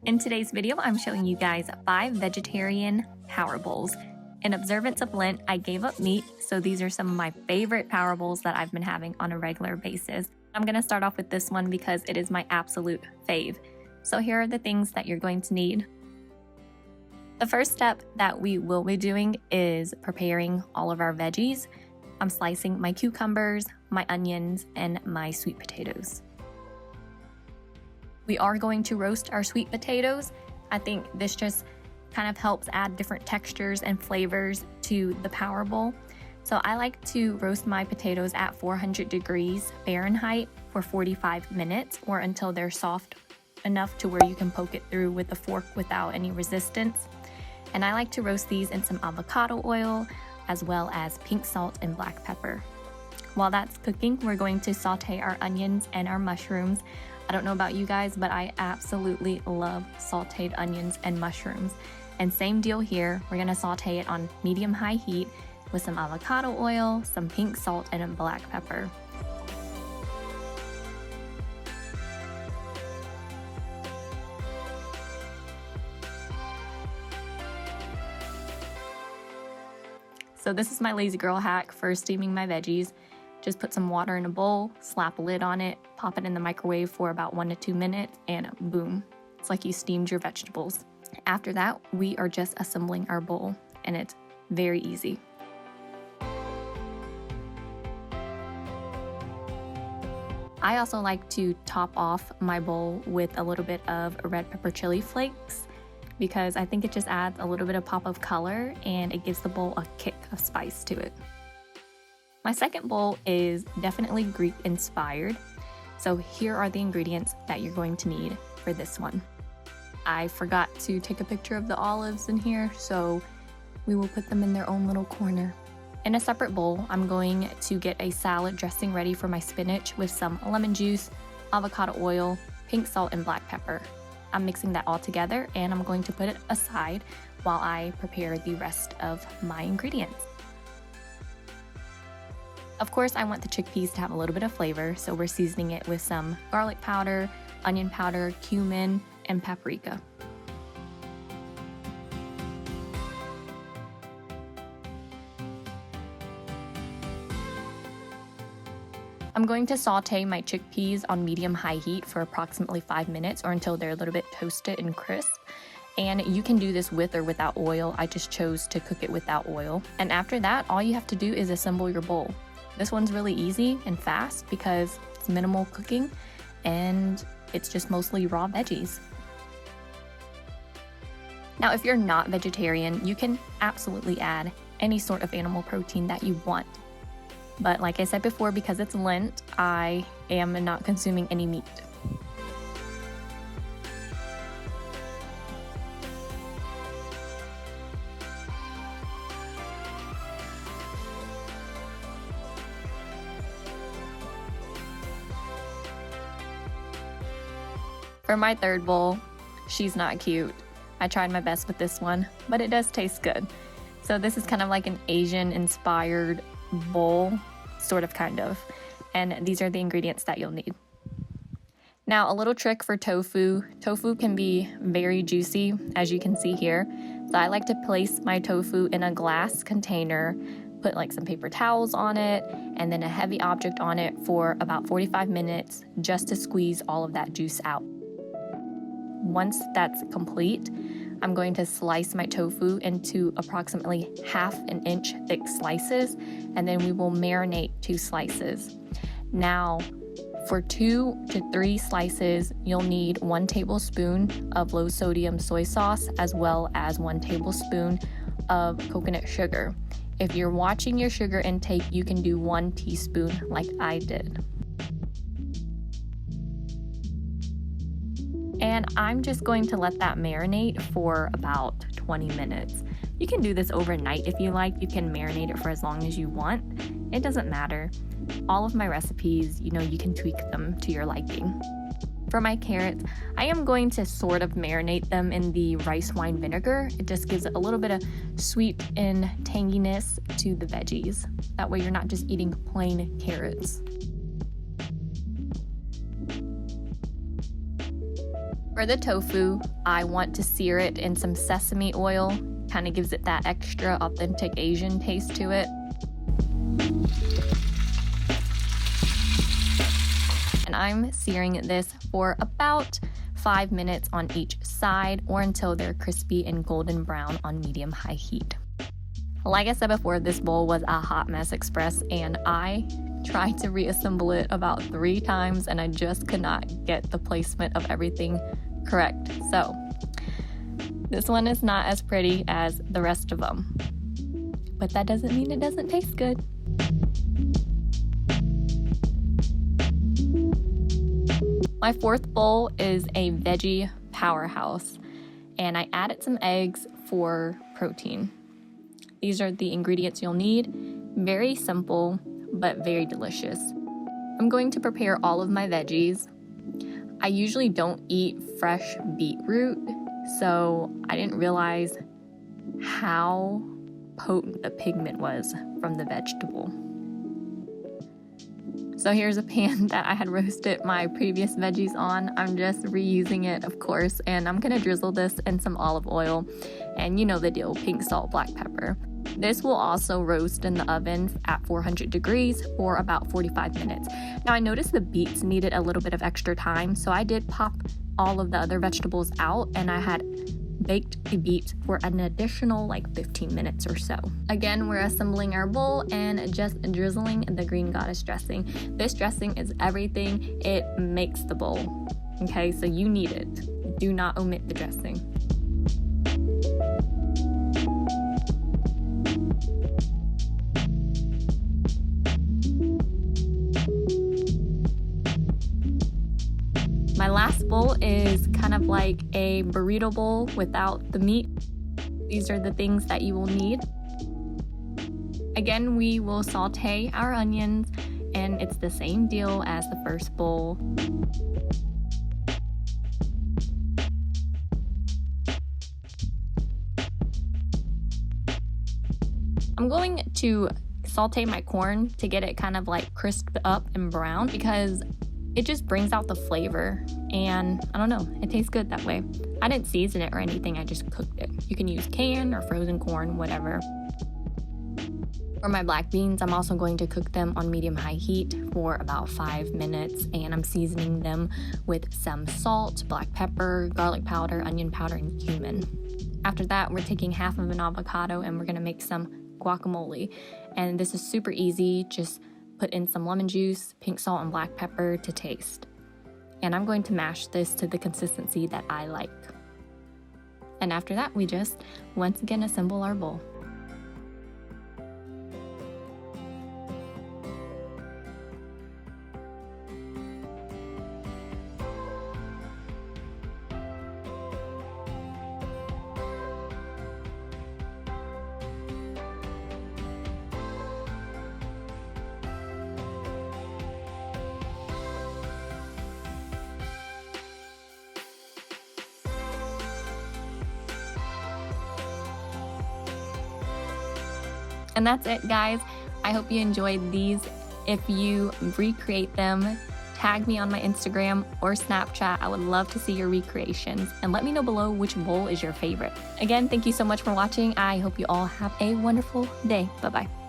In today's video, I'm showing you guys 5 vegetarian power bowls. In observance of Lent, I gave up meat, so these are some of my favorite power bowls that I've been having on a regular basis. I'm going to start off with this one because it is my absolute fave. So here are the things that you're going to need. The first step that we will be doing is preparing all of our veggies. I'm slicing my cucumbers, my onions, and my sweet potatoes. We are going to roast our sweet potatoes. I think this just kind of helps add different textures and flavors to the power bowl. So I like to roast my potatoes at 400 degrees Fahrenheit for 45 minutes or until they're soft enough to where you can poke it through with a fork without any resistance. And I like to roast these in some avocado oil as well as pink salt and black pepper. While that's cooking, we're going to saute our onions and our mushrooms. I don't know about you guys, but I absolutely love sauteed onions and mushrooms. And same deal here, we're gonna saute it on medium-high heat with some avocado oil, some pink salt, and a black pepper. So this is my lazy girl hack for steaming my veggies. Just put some water in a bowl, slap a lid on it, pop it in the microwave for about 1 to 2 minutes, and boom, it's like you steamed your vegetables. After that, we are just assembling our bowl, and it's very easy. I also like to top off my bowl with a little bit of red pepper chili flakes because I think it just adds a little bit of pop of color and it gives the bowl a kick of spice to it. My second bowl is definitely Greek inspired. So here are the ingredients that you're going to need for this one. I forgot to take a picture of the olives in here, so we will put them in their own little corner. In a separate bowl, I'm going to get a salad dressing ready for my spinach with some lemon juice, avocado oil, pink salt, and black pepper. I'm mixing that all together and I'm going to put it aside while I prepare the rest of my ingredients. Of course, I want the chickpeas to have a little bit of flavor, so we're seasoning it with some garlic powder, onion powder, cumin, and paprika. I'm going to saute my chickpeas on medium-high heat for approximately 5 minutes or until they're a little bit toasted and crisp. And you can do this with or without oil. I just chose to cook it without oil. And after that, all you have to do is assemble your bowl. This one's really easy and fast because it's minimal cooking and it's just mostly raw veggies. Now, if you're not vegetarian, you can absolutely add any sort of animal protein that you want. But like I said before, because it's Lent, I am not consuming any meat. For my third bowl, she's not cute. I tried my best with this one, but it does taste good. So this is kind of like an Asian-inspired bowl, sort of kind of. And these are the ingredients that you'll need. Now, a little trick for tofu. Tofu can be very juicy, as you can see here. So I like to place my tofu in a glass container, put like some paper towels on it, and then a heavy object on it for about 45 minutes just to squeeze all of that juice out. Once that's complete, I'm going to slice my tofu into approximately 1/2 inch thick slices, and then we will marinate 2 slices. Now, for 2 to 3 slices, you'll need 1 tablespoon of low sodium soy sauce as well as 1 tablespoon of coconut sugar. If you're watching your sugar intake, you can do 1 teaspoon like I did. And I'm just going to let that marinate for about 20 minutes. You can do this overnight if you like. You can marinate it for as long as you want. It doesn't matter. All of my recipes, you can tweak them to your liking. For my carrots, I am going to sort of marinate them in the rice wine vinegar. It just gives it a little bit of sweet and tanginess to the veggies. That way you're not just eating plain carrots. For the tofu, I want to sear it in some sesame oil. Kind of gives it that extra authentic Asian taste to it. And I'm searing this for about 5 minutes on each side, or until they're crispy and golden brown on medium-high heat. Like I said before, this bowl was a hot mess express, and I tried to reassemble it about 3 times, and I just could not get the placement of everything correct. So this one is not as pretty as the rest of them, but that doesn't mean it doesn't taste good. My fourth bowl is a veggie powerhouse, and I added some eggs for protein. These are the ingredients you'll need. Very simple, but very delicious. I'm going to prepare all of my veggies. I usually don't eat fresh beet root, so I didn't realize how potent the pigment was from the vegetable. So here's a pan that I had roasted my previous veggies on. I'm just reusing it, of course, and I'm gonna drizzle this in some olive oil, and you know the deal, pink salt, black pepper. This will also roast in the oven at 400 degrees for about 45 minutes. Now I noticed the beets needed a little bit of extra time, so I did pop all of the other vegetables out, and I had baked the beets for an additional like 15 minutes or so. Again, we're assembling our bowl and just drizzling the green goddess dressing. This dressing is everything. It makes the bowl. Okay, so you need it. Do not omit the dressing. My last bowl is kind of like a burrito bowl without the meat. These are the things that you will need. Again, we will saute our onions, and it's the same deal as the first bowl. I'm going to saute my corn to get it kind of like crisped up and brown, because it just brings out the flavor, and I don't know, it tastes good that way. I didn't season it or anything, I just cooked it. You can use canned or frozen corn, whatever. For my black beans, I'm also going to cook them on medium-high heat for about 5 minutes, and I'm seasoning them with some salt, black pepper, garlic powder, onion powder, and cumin. After that, we're taking half of an avocado and we're gonna make some guacamole. And this is super easy, just put in some lemon juice, pink salt, and black pepper to taste. And I'm going to mash this to the consistency that I like. And after that, we just once again assemble our bowl. And that's it, guys. I hope you enjoyed these. If you recreate them, tag me on my Instagram or Snapchat. I would love to see your recreations, and let me know below which bowl is your favorite. Again, thank you so much for watching. I hope you all have a wonderful day. Bye-bye.